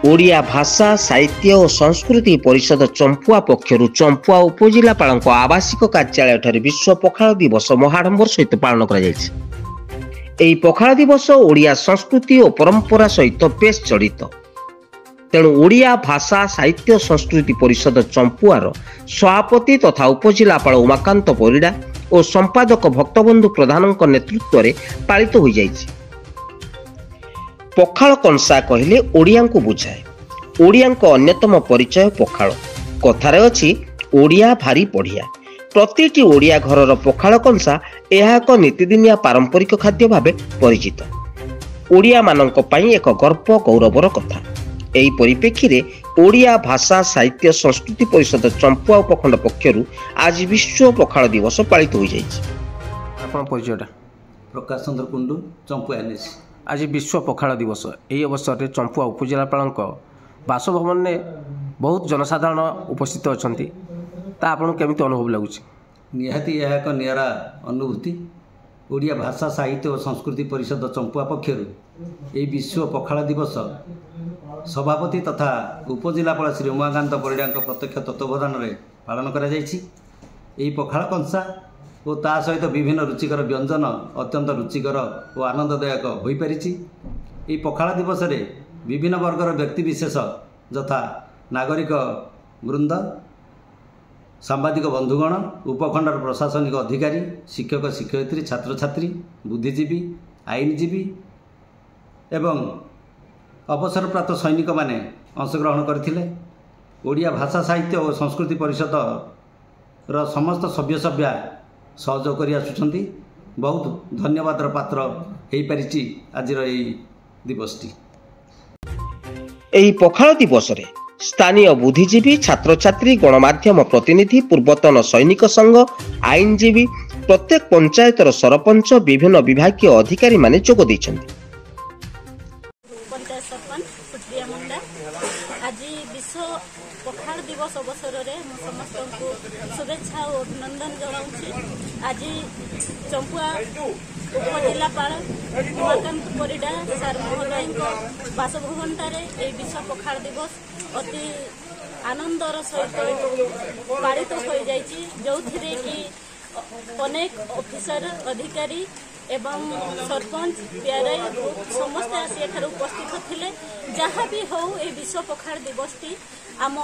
ओडिया भाषा साहित्य और संस्कृति परिषद चंपुआ पक्षर चंपुआ उपजिलापाल आवासिक कार्यालय विश्व पखाल दिवस महाडंबर सहित पालन कर पखाल दिवस ओडिया संस्कृति और परंपरा सहित बेस जड़ित। तेणु ओडिया भाषा साहित्य संस्कृति परिषद चंपुआर सभापति तथा उपजिलापाल उमाकांत परिड़ा और संपादक भक्तबंधु प्रधान नेतृत्व में पालित हो जाइछि। पखाल कंसा कहले ओडिया को बुझाए। ओडिया अन्यतम परिचय पखाल। कथारे अछि ओडिया भारी पढ़िया। प्रतिटी ओडिया घरर पखाल कंसा यह एक नीतिदिनिया पारंपरिक खाद्य भाव परिचित। ओडिया मानक पई एक गर्व गौरवर कथा। एही परिप्रेक्षी में ओडिया भाषा साहित्य संस्कृति परिषद चंपुआ उपखंड पक्षर आज विश्व पखाल दिवस पालित हो जाइछि। आपन परिचयटा? प्रकाश चंद्र कुंडू, चंपुआ एनएसी। आज विश्व पखाल दिवस यही अवसर में चंपुआ उपजिलापाल बासभवन में बहुत जनसाधारण उपस्थित अच्छा आपको केमिति अनुभव लगुच? निहाती यह एक निरा अनुभूति। ओडिया भाषा साहित्य और संस्कृति परिषद चंपुआ पक्षर यही विश्व पखाल दिवस सभापति तथा उपजिलापाल श्री उमाकांत परिड़ा प्रत्यक्ष तत्वावधान में पालन करा जायछि। यही पखाल कंसा और ता सहित विभिन्न रुचिकर व्यंजन अत्यंत रुचिकर और आनंददायक हो पारिछि। यही पखाल दिवस रे विभिन्न वर्गर व्यक्तिविशेष यथा नागरिक वृंद, सांबादिक बंधुगण, उपखंडर प्रशासनिक अधिकारी, शिक्षक शिक्षयित्री, छात्र छात्री, बुद्धिजीवी, आईनजीवी एवं अवसरप्राप्त सैनिक माने अंशग्रहण करथिले। ओडिया भाषा साहित्य और संस्कृति परिषद र समस्त सभ्य सभ्या सहयोग करि आसुछंती। बहुत धन्यवाद पात्र हो पारिछि आजिर एही दिवसटी। एही पखाल दिवस रे स्थानीय बुद्धिजीवी, छात्र छात्री, गणमाध्यम प्रतिनिधि, पूर्वतन सैनिक संघ, आईनजीवी, प्रत्येक पंचायतर सरपंच, विभिन्न विभागीय अधिकारी माने जोग दैछंती। पंचायत सरपंच सुप्रिया मुंडा आज विश्व पखाल दिवस अवसर में समस्त को शुभेच्छा और अभिनंदन जनाऊँगी। आज चंपुआ उपजिलापाल उमाकांत परिड़ा सार महोदय बासभवन विश्व पखाल दिवस अति आनंदर सहित पालित हो जाइछि, जो कि अनेक ऑफिसर अधिकारी एवं सरपंच पीआरआई समस्त आसी एठार उपस्थित थिले। जहाँ भी हो ए विश्व पखाल दिवसटी आम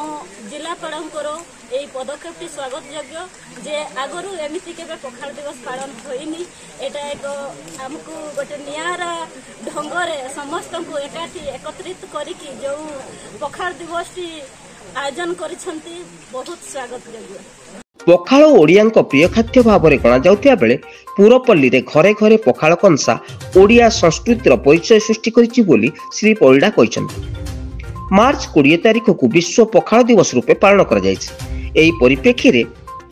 जिलापालंकर यही पदक्षेपटी स्वागत योग्य। जे आगरू एमती केबे पखाल दिवस पालन होइनी। एटा एक आमको गोटे नियारा ढंगरे समस्त को एकाठी एकत्रित करिकी जो पखाल दिवसटी आयोजन करिसंती बहुत स्वागत योग्य। पखाल ओडिया प्रिय खाद्य भाव में गणा जाउथिया बेले पुरपल्ली रे घरे घरे पखाल कंसा ओडिया संस्कृतिर परिचय सृष्टि करिछि बोली श्री परिड़ा कहिसंती। मार्च 20 तारिख को विश्व पखाल दिवस रूपे पालन करा जायछि। एही परिप्रेक्षी रे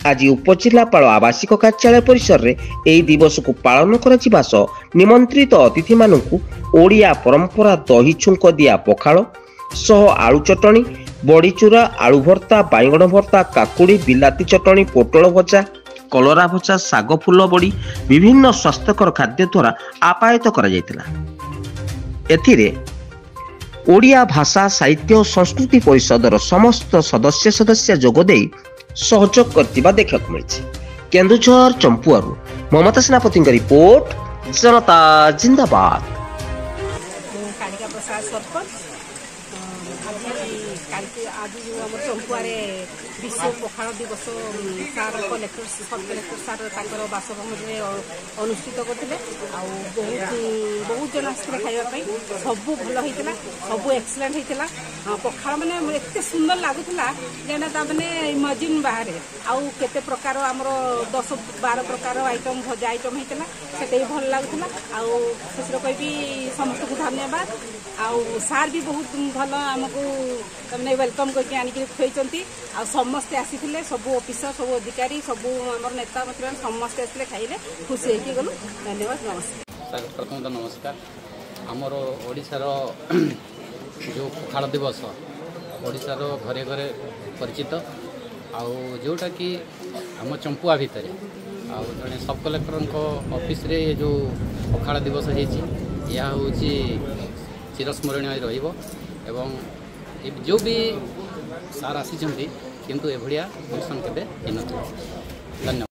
आज उपजिलापाल आवासिक कार्यालय परिसर रे एही दिवस को पालन करा जिबा सह निमंत्रित अतिथि मानकु ओडिया परंपरा दही छुंक दिया पखाल सह आलू चटणी, बड़ीचूरा, आलू भर्ता, बाइगण भर्ता, काकुड़ी, बिलाती चटणी, पोटल भजा, कलरा भजा, साग फूल बड़ी विभिन्न स्वास्थ्यकर खाद्य द्वारा आपायित करा जायतिला। एथिरे ओडिया भाषा साहित्य और संस्कृति परिषदर समस्त सदस्य जोग देई सहयोग करतिबा देखिବାକୁ मिलिछि। केन्दुझर चंपुआरु ममता सेनापति रिपोर्ट, जनता जिंदाबाद। कालिका प्रसाद सरपंच आज जो आम चंपुआरे विश्व पखाल दिवस सार कलेक्टर सब कलेक्टर सार बासभवन में अनुष्ठित करते बहुत जन आसते खावाई सब भल होता सब एक्सीलेंट होता। पखाल मैंने एत सुंदर लगुला मैंने इमेजिन बाहर आउ केते प्रकार आमर 10-12 प्रकार आइटम भजा आइटम होता से भल लगुला। शेष कहि समस्त को धन्यवाद। आउ सार भी बहुत भल आमको तमने वेलकम करके आनिक खुई आ समस्ते आसी सब ऑफिसर सब अधिकारी सब आम नेता मंत्री समस्ते आसते खाइले खुशी होगी गलु। धन्यवाद, नमस्कार। प्रथम नमस्कार। आमर ओडिशार जो पखाल दिवस ओडिशार घरे घरे परिचित आउ जोटा कि आम चंपुआ भितर आउ जड़े सब कलेक्टर ऑफिस रे जो पखाल दिवस होती चिरस्मरणीय रहिबो एवं जो भी सार आसी किंतु एभलिया फंक्शन केबे हेनथिला। धन्यवाद।